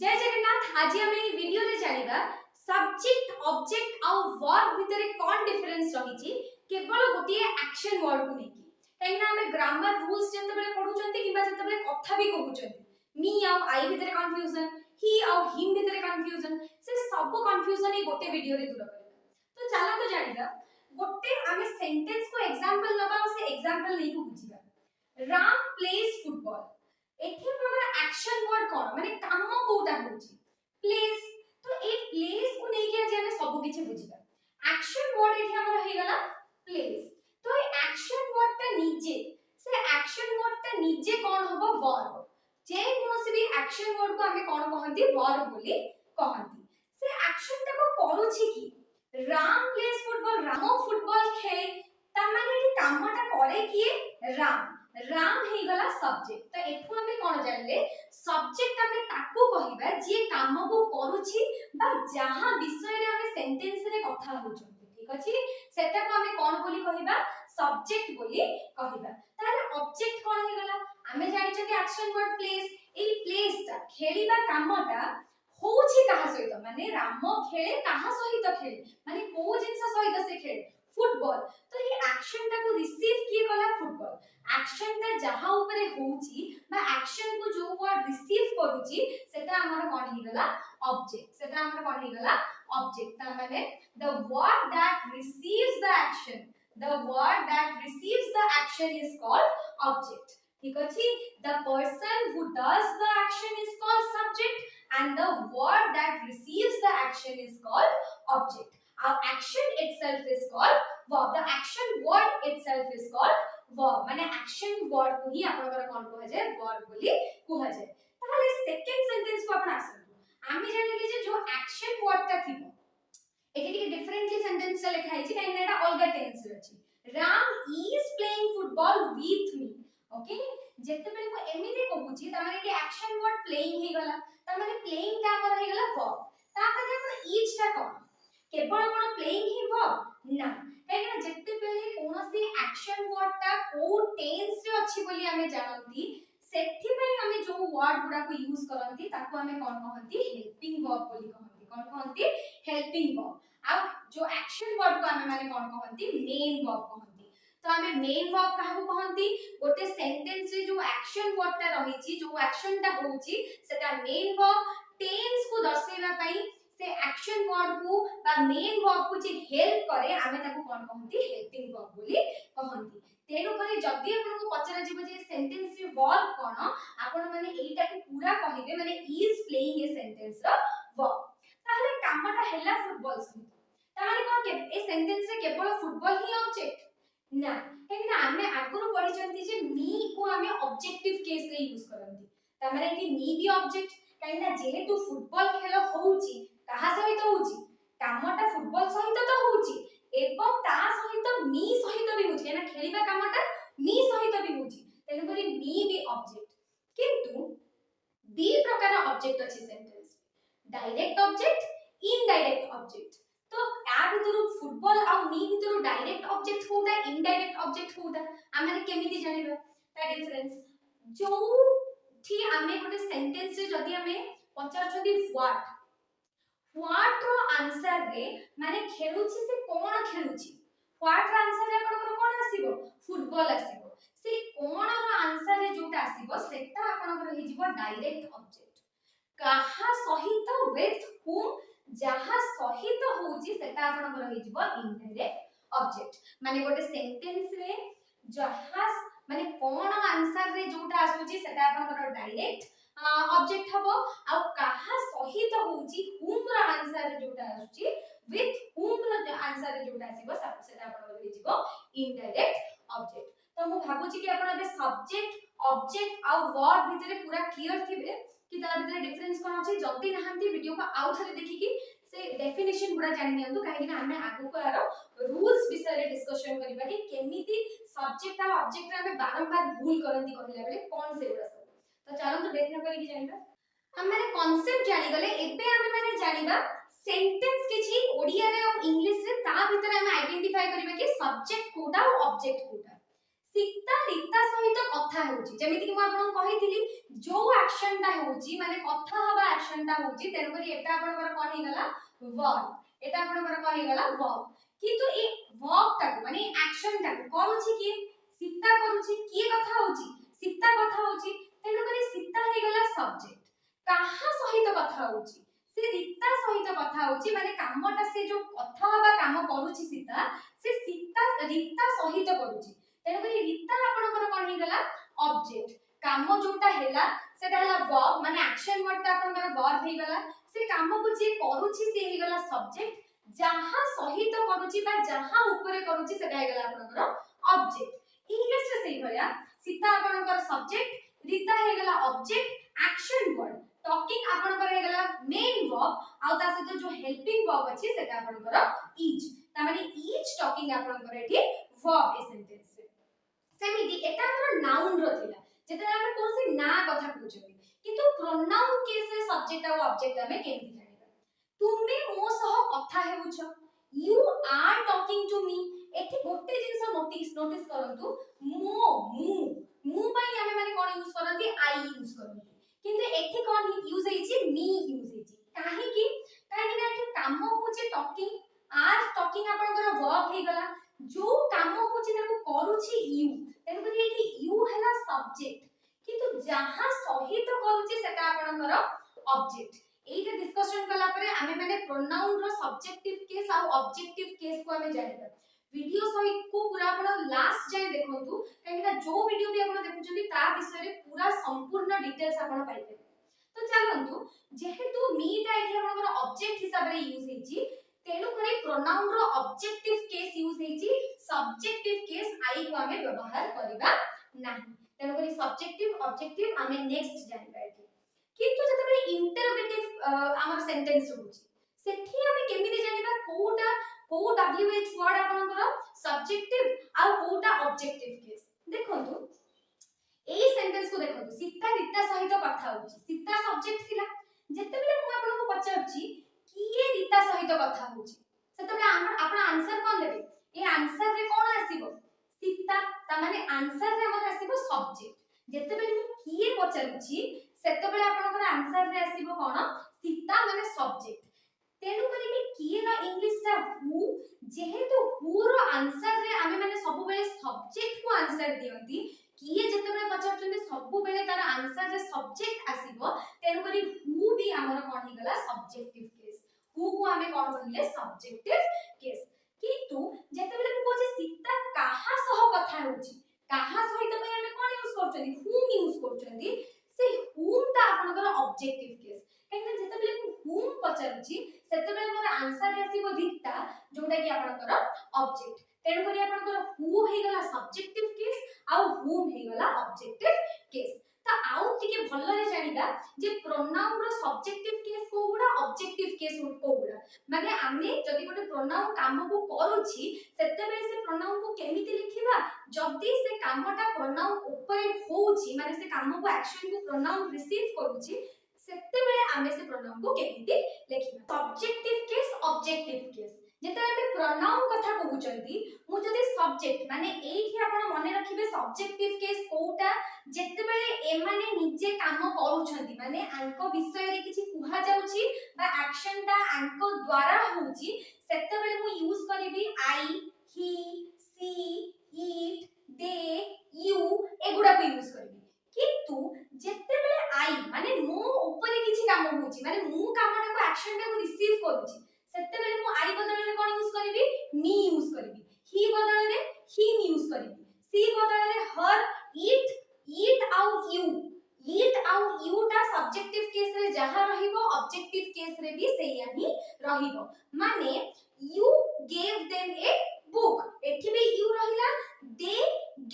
जय जगन्नाथ। आज आम वीडियो रे जानिबा सब्जेक्ट ऑब्जेक्ट आउ वर्ब भितरे कोन डिफरेंस रही केवल गोटे एक्शन वर्ड को लेकी कहीं आम ग्रामर रूल्स जते बेले पढुचंती किबा जते बेले कथा भी कहउचंती मी आउ आई भितरे कंफ्यूजन ही आउ हिम भितरे कंफ्यूजन से सब कंफ्यूजन ही गोटे वीडियो रे दूर करबा। तो चला तो जानिबा गोटे आम सेंटेंस को एग्जांपल नबा से एग्जांपल नहीं को बुझिबा। राम प्लेज फुटबॉल एठी हमर एक्शन वर्ड कोन माने काम कोटा होची प्लेस। तो ए प्लेस को नै के जे हम सब किछ बुझिबा। एक्शन वर्ड एठी हमर हे गला प्लेस। तो ए एक्शन वर्ड ता निजे से एक्शन वर्ड ता निजे कोन होबो वर्ब। जे कोनोसी भी एक्शन वर्ड को हमें कोन कहंती वर्ब बोली कहंती। से एक्शन ता को करूची की राम प्लेस फुटबॉल रामो फुटबॉल खेले ता माने एठी कामटा करे किए राम राम हे गला सब्जेक्ट। तो एठु हमें कोन जानले सब्जेक्ट हमें ताकू कहिबा जे काम को करूची बा जहां विषय रे हमें सेंटेंस रे कथा होचंती। ठीक अछि सेटा को हमें कोन बोली कहिबा सब्जेक्ट बोली कहिबा। ताले ऑब्जेक्ट कोन हे गला हमें जानि छथि action word place. A place ता खेलिबा कामटा होची कहा सहित माने राम खेले कहा सहित खेले माने को जिंस सहित से खेले फुटबॉल। तो ये एक्शन ता को रिसीव किए कला फुटबॉल। एक्शन ता जहां ऊपर होची बा एक्शन को जो वर्ड रिसीव करूची सेटा हमर कोन हे गला ऑब्जेक्ट। सेटा हमर कोन हे गला ऑब्जेक्ट। ता माने the word that receives the action is called object। ठीक अछि the person who does the action is called subject and the word that receives the action is called object। Our action itself is called verb। The action word itself is called verb। माने action word को ही आपनकर कोन कहै छै verb बोली कहै छै। ताले second sentence को आपण आसु आमी जानिले जे जो action word ता थिबो एठी के डिफरेंटली सेंटेंस लिखा है काहे एटा अलगा टेंस रे अछि। Ram is playing football with me. Okay जेते बेले को एमिति कहूची त माने कि एक्शन वर्ड प्लेइंग हे गला त माने प्लेइंग ता हमर हे गला वर्ब। ता परे हमर इज ता कोन केवल कोन प्लेइंग ही वर्ब ना काहे जेते बेले कोनोसी एक्शन वर्ड ता को टेंस रे अछि बोली हमें जानंती सेथि पई हमें जो वर्ड गुडा को यूज करंती ताको हमें कोन कहंती हेल्पिंग वर्ब बोली कहंती। कोन कहंती हेल्पिंग वर्ब। आ जो एक्शन वर्ड को हमें माने कोन कहंती मेन वर्ब कहंती। तो हमें मेन वर्ब काहा को कहंती गोटे सेंटेंस रे जो एक्शन वर्ड ता रहिची जो एक्शन ता होची सेटा मेन वर्ब टेंस को दर्शाइबा पई से एक्शन वर्ड को बा मेन वर्ब को जे हेल्प करे हमें ताको कोन कहंती हेल्पिंग वर्ब बोली कहंती। तेनु करी जदी आपन को पचरा जिवो जे सेंटेंस रे वर्ब कोन आपन माने एटा को पूरा कहिबे माने इज प्लेइंग ए सेंटेंस रो वर्ब। ताहले कामटा हेला फुटबॉल सहित ता माने कोन के ए सेंटेंस रे केवल फुटबॉल ही ऑब्जेक्ट ना काहे ना हमें आगुरु पढी चंती जे मी को हमें ऑब्जेक्टिव केस रे यूज करंती ता माने कि मी भी ऑब्जेक्ट काहे ना जेहेतु फुटबॉल खेल होउची कहा सहित होउची कामटा फुटबॉल सहित तो होउची एवं ता सहित मी सहित भी होउची ना खेलिबा कामटा मी सहित भी होउची तेनु करी मी भी ऑब्जेक्ट। किंतु दी प्रकार ऑब्जेक्ट अछि sentence direct object indirect object. तो आ भितरु फुटबॉल आ मी भितरु डायरेक्ट ऑब्जेक्ट कोटा इनडायरेक्ट ऑब्जेक्ट कोटा आमे केमिति जानिबा ता डिफरेंस जो थी आमे गोटे सेंटेंस रे जदी आमे पचार छथि व्हाट रो आंसर रे माने खेलुची से कोन खेलुची व्हाट रो आंसर रे आपन कोन आसीबो फुटबॉल आसीबो से कोन रो आंसर रे जोटा आसीबो सेटा आपन हि जिवो डायरेक्ट ऑब्जेक्ट। कहा सहित विथ हुम जहा सहित होउची सेटा आपन हि जिवो इनडायरेक्ट ऑब्जेक्ट। माने गोटे सेंटेंस रे जहा माने कोन आंसर रे जोटा आसुची सेटा आपन डायरेक्ट ऑब्जेक्ट हबो आ कहा सहित होउची हुम रो आंसर रे जोटा आसुची विथ हुम रो आंसर रे जोटा आसीबो सेटा आपन हि जिवो इनडायरेक्ट ऑब्जेक्ट। तो मु भाबुची कि आपन बे सब्जेक्ट ऑब्जेक्ट आ वर्ब भितरे पूरा क्लियर थिबे कि तार भितरे डिफरेंस कोन अछि। जल्दी नहांती वीडियो को आउ थरे देखि कि से डेफिनेशन गुडा जानि नियंतु काहे कि हमें आगु को आरो रूल्स विषय रे डिस्कशन करिबा कि केमिति सब्जेक्ट आ ऑब्जेक्ट रे हमें बारंबार भूल करंती कहिला बेले कोन से गुडा सब। तो चलो तो देखना करी कि जानिबा हम माने कांसेप्ट जानि गले एबे हमें माने जानिबा सेंटेंस किछि ओडिया रे और इंग्लिश रे ता भितरे हमें आइडेंटिफाई करिबा कि सब्जेक्ट कोडा और ऑब्जेक्ट कोडा। सीता रीता सहित कथा होची जेमिति कि म आपन कहिथिली जो एक्शन ता होची माने कथा हबा एक्शन टा होची तेनु करी एटा आपनकर कोन हे गला वर्ब एटा आपनकर कोन हे गला वर्ब किंतु ए वर्ब टा माने एक्शन टा करूची कि सीता करूची किए कथा होची सीता कथा होची तेनु करी सीता हे गला सब्जेक्ट काहा सहित कथा होची से रीता सहित कथा होची माने कामटा से जो कथा हबा काम करूची सीता से सीता रीता सहित करूची तेनु करी रीता आपनकर कोन हे गला ऑब्जेक्ट काम जोटा हेला सेटा हला वर्ब माने एक्शन वर्ड ता आपनकर वर्ब हे गला से काम को जे करूची से हे गला सब्जेक्ट जहां सहित करूची बा जहां ऊपर करूची सेटा हे गला आपनकर ऑब्जेक्ट इंग्लिश रे सेही भलिया सीता आपनकर सब्जेक्ट रीता हे गला ऑब्जेक्ट एक्शन वर्ड टॉकिंग आपनकर हे गला मेन वर्ब आ ता से जो हेल्पिंग वर्ब अछि सेटा आपनकर इज ता माने इज टॉकिंग आपनकर एठी वर्ब ए सेंटेंस रे सेमिति एटा हमर नाउन रो थिला जेते हम कोनसे ना कथा कहउछबी किंतु प्रोनाउन केस रे सब्जेक्ट आ ऑब्जेक्ट हमें केमि जानिबा तुमे मो सह कथा हेउछ you are talking to me एठी गोटे जिंस नोटिस करंतु मो मु पई हमें माने कोन यूज करंती आई यूज करंती किंतु एठी कोन यूज हेची मी यूज हेची काहे कि ना एठी काम होची टॉकिंग आर टॉकिंग आपनकर वर्ब हे गला जो काम होची ताको करूची यू तेनु करी एठी यू हैला सब्जेक्ट किंतु जहां सहित करूची सेटा आपनकर ऑब्जेक्ट एटा डिस्कशन कला परे हमें माने प्रोनाउन रो सब्जेक्टिव केस और ऑब्जेक्टिव केस को हमें जानिबा वीडियो सहित को पूरा आपण लास्ट जाय देखंतु काहेकि जो वीडियो भी आपण देखुचंती ता विषय रे पूरा संपूर्ण डिटेल्स आपण पाइबे तो चलंतु जेहेतु मीटा एठी आपनकर ऑब्जेक्ट हिसाब रे यूज हेची तेनु करे प्रोनाउन रो ऑब्जेक्टिव केस यूज हेची सब्जेक्टिव केस आई को हमें व्यवहार करबा नाही तेनु करे सब्जेक्टिव ऑब्जेक्टिव हमें नेक्स्ट जानिबा एठी किंतु जतबे इंटरोगेटिव हमर सेंटेंस होची सेठी हमें केमिति जानिबा कोटा को WH वर्ड आपनकर सब्जेक्टिव आ कोटा ऑब्जेक्टिव केस देखंतु एई सेंटेंस को देखंतु सीता रीता सहित कथा होची सीता सब्जेक्ट थिला जेतेबेले मु आपनको पचारची किए रीता सहित कथा होची सेतेबेले आपण आंसर कोन देबे ए आंसर रे कोन आसीबो सीता ता माने आंसर रे हमर आसीबो सब्जेक्ट जेतेबेले मु किए पचारची सेतेबेले आपनकर आंसर रे आसीबो कोन सीता माने सब्जेक्ट तेनु करी कि किए ना इंग्लिश ता हु जेहेतु हु रो आंसर रे आमे माने सब बेले सब्जेक्ट को आंसर दियंती किए जते बेले पचारचंदी सब बेले तार आंसर रे सब्जेक्ट आसीबो तेनु करी हु भी हमर कोन ही गला सब्जेक्टिव केस हु को आमे कोन कहले सब्जेक्टिव केस किंतु जते बेले को जे सीता काहा सह कथा होची काहा सहित पे आमे कोन यूज करचंदी हुम यूज करचंदी से हुम ता आपनकर ऑब्जेक्टिव केस काहे जते बेले को हुम पचारची सेते बेले मोर आंसर आसीबो रीता जोटा कि आपनकर ऑब्जेक्ट तेनु करी आपनकर हु हे गला सब्जेक्टिव केस आ हुम हे गला ऑब्जेक्टिव केस ता आउ टिके भल्लो रे जानिबा जे प्रोनाउन रो सब्जेक्टिव केस को गुडा ऑब्जेक्टिव केस को गुडा माने आमे जदी गोटे प्रोनाउन काम को करूची सेते बेले से प्रोनाउन को केमिति लिखिबा जदी से कामटा प्रोनाउन ऊपर होउची माने से काम को एक्शन को प्रोनाउन रिसीव करूची सेते बेले आमे से प्रोनाउन को केमिति लिखिबा सब्जेक्टिव केस ऑब्जेक्टिव केस जेते आमे प्रोनाउन कथा कहउचंती मु जदी सब्जेक्ट माने एठी आपण मने रखिबे सब्जेक्टिव केस कोटा जेते बेले ए माने निजे काम करूछंती माने आंको विषय रे किछि कुहा जाउची बा एक्शन ता आंको द्वारा होउची सेते बेले मु यूज करबी आई ही सी इट दे यू एगुडा को यूज करबी किंतु जेते बेले आई माने मो ऊपर किछि काम होउची माने मु कामटा को एक्शन ता को रिसीव करूची सेते बेले मु आई बदल रे कोन यूज करबी मी यूज करबी ही बदल रे हिम यूज करबी सी बदल रे हर इट आउ यू ता सब्जेक्टिव केस रे जहां रहिबो ऑब्जेक्टिव केस रे भी सेया ही रहिबो माने you gave them a book एठी भी यू रहिला they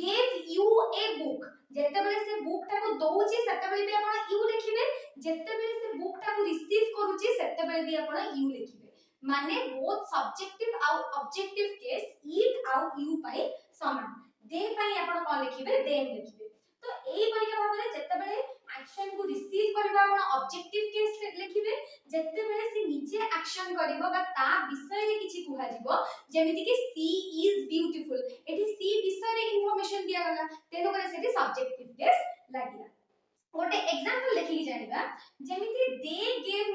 gave U a book जेते बेले से बुक ता को दोउची सेते बेले भी आपण यू लिखिबे जेते बेले से बुक ता को रिसीव करूची सेते बेले भी आपण यू लिखिबे माने बोथ सब्जेक्टिव आउ ऑब्जेक्टिव केस इट आउ यू पाई समान दे पाई आपण कोन लिखिबे देम लिखिबे तो एई परिका भाबरे जत्ते बेले एक्शन को रिसीव करबा आपण ऑब्जेक्टिव केस लिखिबे जत्ते बेले से निजे एक्शन करबो बा ता विषय रे किछि कुहा जिवो जेमिति कि सी इज ब्यूटीफुल एठी सी विषय रे इंफॉर्मेशन दिया गला तेनो करे सेठी सब्जेक्टिव केस लागिला गोटे एग्जांपल देखि जानिबा जेमिति दे गेव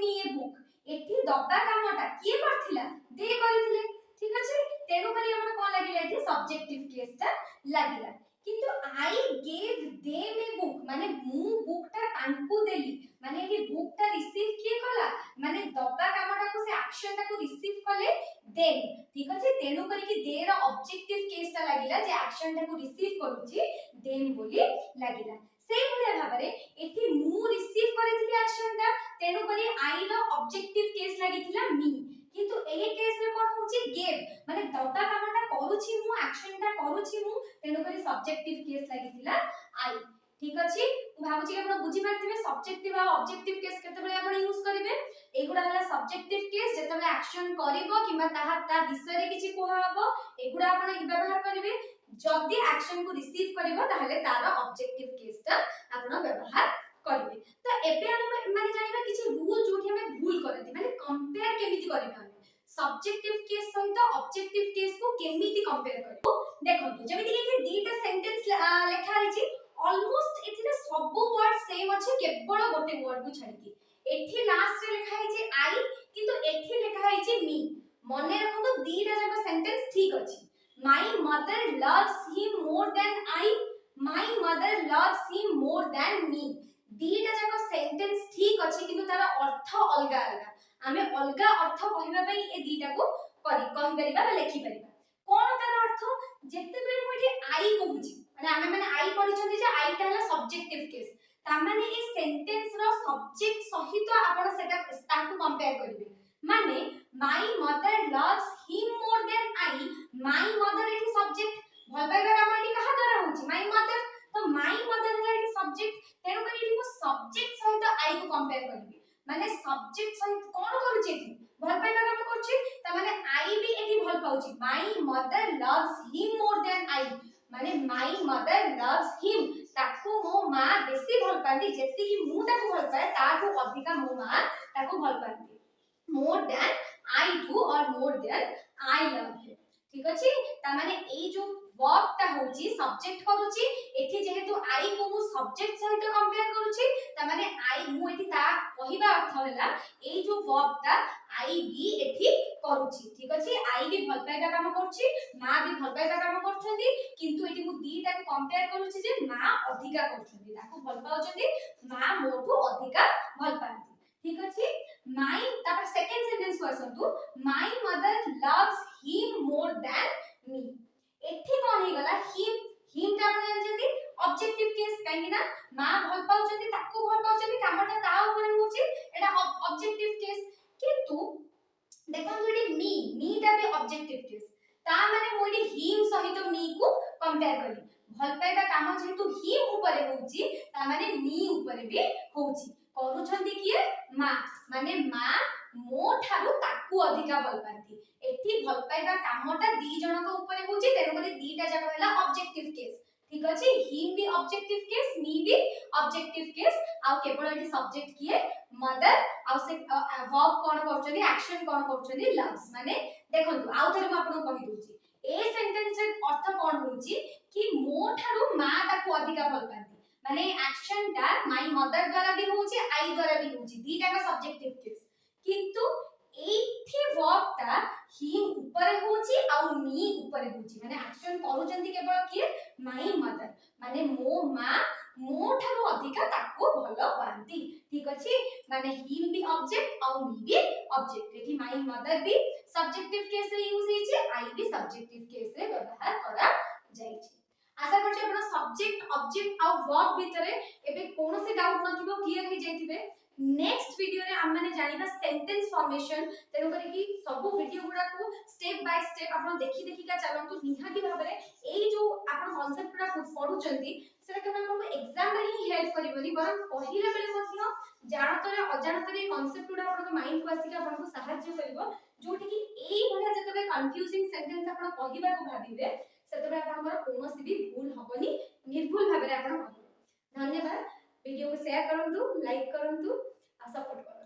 दबा कामटा किए करथिला दे करिथिले ठीक अछि तेनु करी हमर कोन लागिला एठी सब्जेक्टिव केस ता लागिला किंतु I gave them a book माने मु बुक ता तांकु देली माने एठी बुक ता रिसीव किए कला माने दबा कामटा को से एक्शन ता को रिसीव कले देन ठीक अछि तेनु करी कि दे रो ऑब्जेक्टिव केस ता लागिला जे एक्शन ता को रिसीव करूची देन बोली लागिला सेम भले भाबरे एठी मु रिसीव करिथिली एक्शन ता तेनु करी आई रो ऑब्जेक्टिव केस लागिथिला मी किंतु एही केस रे कोन होची गेव माने दबा कामटा करूची मु एक्शन ता करूची मु तेनु करी सब्जेक्टिव केस लागिथिला आई ठीक अछि मु भाबुची आपण बुझी पारथिबे सब्जेक्टिव आ ऑब्जेक्टिव केस केते बेले आपण यूज करिवे एगुडा हला सब्जेक्टिव केस जेते बेले एक्शन करिवो किबा ता विषय रे किछि कोहा हबो एगुडा आपण व्यवहार करिवे जदी एक्शन को रिसीव करिवो ताहले तार ऑब्जेक्टिव केस ता आपण व्यवहार करिवे तो एबे हम माने जानिबा किछि रूल जोठी हम भूल करथि माने कंपेयर केमिति करिबा हम सब्जेक्टिव केस सहित ऑब्जेक्टिव केस को केमिति कंपेयर करिवो देखंतु जेमिति कि दीटा सेंटेंस लेखा आइछि ऑलमोस्ट एथिरे सब वर्ड सेम अछि केवल गोटे वर्ड को छाडी एठी लास्ट रे लेखा आइछि आई किंतु एठी लेखा आइछि मी मने रखंतु दीटा जक सेंटेंस ठीक अछि My mother loves him more than I. My mother loves him more than me. दीटा जाक सेंटेंस ठीक अछि किंतु तार अर्थ अलगा अलगा आमे अलगा अर्थ कहिबा पई ए दीटा को कहि परिबा बा लेखि परिबा कोन तार अर्थ जेते बेले मु एठी आई कहूची माने आमे आई पढि छथि जे आई ता हला सब्जेक्टिव केस ता माने ए सेंटेंस रो सब्जेक्ट सहित आपण सेटा ताकू कंपेयर करिवे माने my mother loves him more than I my mother एठी सब्जेक्ट भल पाइबा काम एठी कहा द्वारा होची my mother तो my mother हला एठी सब्जेक्ट तेनु करी एठी को सब्जेक्ट सहित I को कंपेयर करबी माने सब्जेक्ट सहित कोन करूची एठी भल पाइबा काम करची त माने I भी एठी भल पाउची my mother loves him more than I माने my mother loves him ताकू मो मां बेसी भल पांदी जेति कि मु ताकू भल पाए ताकू अधिका मो मां ताकू भल पांदी more than I do or more than I love him ठीक अछि ता माने ए जो वर्ब ता होची सब्जेक्ट करूची एठी जेहेतु I को मु सब्जेक्ट सहित कंपेयर करूची ता माने I मु एठी ता कहिबा अर्थ होला ए जो वर्ब ता I भी एठी करूची ठीक अछि I भी भल पाइबा काम करची मां भी भल पाइबा काम करछंती किंतु एठी मु दीटा को कंपेयर करूची जे मां अधिका करछंती ताको भल पाउछंती मां मोठू अधिका भल पांती ठीक अछि my तापर सेकंड सेंटेंस को आसंतु my mother loves him more than me एठी कोन हे गला him ता आपण जानजंती ऑब्जेक्टिव केस काहे ना मां भल पाउचंती ताकू भल पाउचंती कामटा ता ऊपर होची एटा ऑब्जेक्टिव केस किंतु देखन एटी मी ता भी ऑब्जेक्टिव केस ता माने मो एटी him सहित me को कंपेयर करी भल पाइबा काम जेहेतु him ऊपर होची ता माने me ऊपर भी होची करूछंती किए मां माने मां मो ठारू ताकू अधिका भल पांती एठी भल पाइबा कामटा दी जणक ऊपर होची तेनु करी दीटा जक हला ऑब्जेक्टिव केस ठीक अछि हिम भी ऑब्जेक्टिव केस मी भी ऑब्जेक्टिव केस आ केवल एठी सब्जेक्ट किए मदर आ से वर्ब कोन करछथि एक्शन कोन करछथि लव्स माने देखंतु आ थरे म आपन कहि दोची ए सेंटेंस रे अर्थ कोन होची कि मो ठारू मां ताकू अधिका भल पांती माने एक्शन ता माय मदर द्वारा भी होची आई द्वारा भी होची दीटा का सब्जेक्टिव केस किंतु एथि वर्ब ता हिम ऊपर होची आ मी ऊपर होची माने एक्शन करूचंती केवल किए माय मदर माने मो मां मो ठारो अधिका ताको भलो पांती ठीक अछि माने हिम भी ऑब्जेक्ट आ मी भी ऑब्जेक्ट एथि माय मदर भी सब्जेक्टिव केस रे यूज हेची आई भी सब्जेक्टिव केस रे व्यवहार करा जायछि आशा करछि आपण सब्जेक्ट ऑब्जेक्ट आ वर्ब भितरे एबे कोनोसी डाउट नथिबो क्लियर हे जायथिबे नेक्स्ट वीडियो रे हम माने जानिबा सेंटेंस फॉर्मेशन तेनु करी कि सब वीडियो गुडा को स्टेप बाय स्टेप आपण देखि देखि का चलंतु निहाती भाबरे एई जो आपण कांसेप्ट गुडा पढुचंती सेटा केना आपको एग्जाम रे ही हेल्प करिवनी बरन कहिला बेले मथियो जानतरे अजानतरे कांसेप्ट गुडा आपण माइंड को आसीला आपण को सहाय्य करिवो जोठी कि एई भलिया जतबे कंफ्यूजिंग सेंटेंस आपण कहिबा को भाबिबे सेतबे आपनकर कोनोसी भी भूल हबनी निर्भुल भाबरे आपण कहिबे धन्यवाद वीडियो को शेयर करंतु लाइक करंतु आ सपोर्ट करंतु।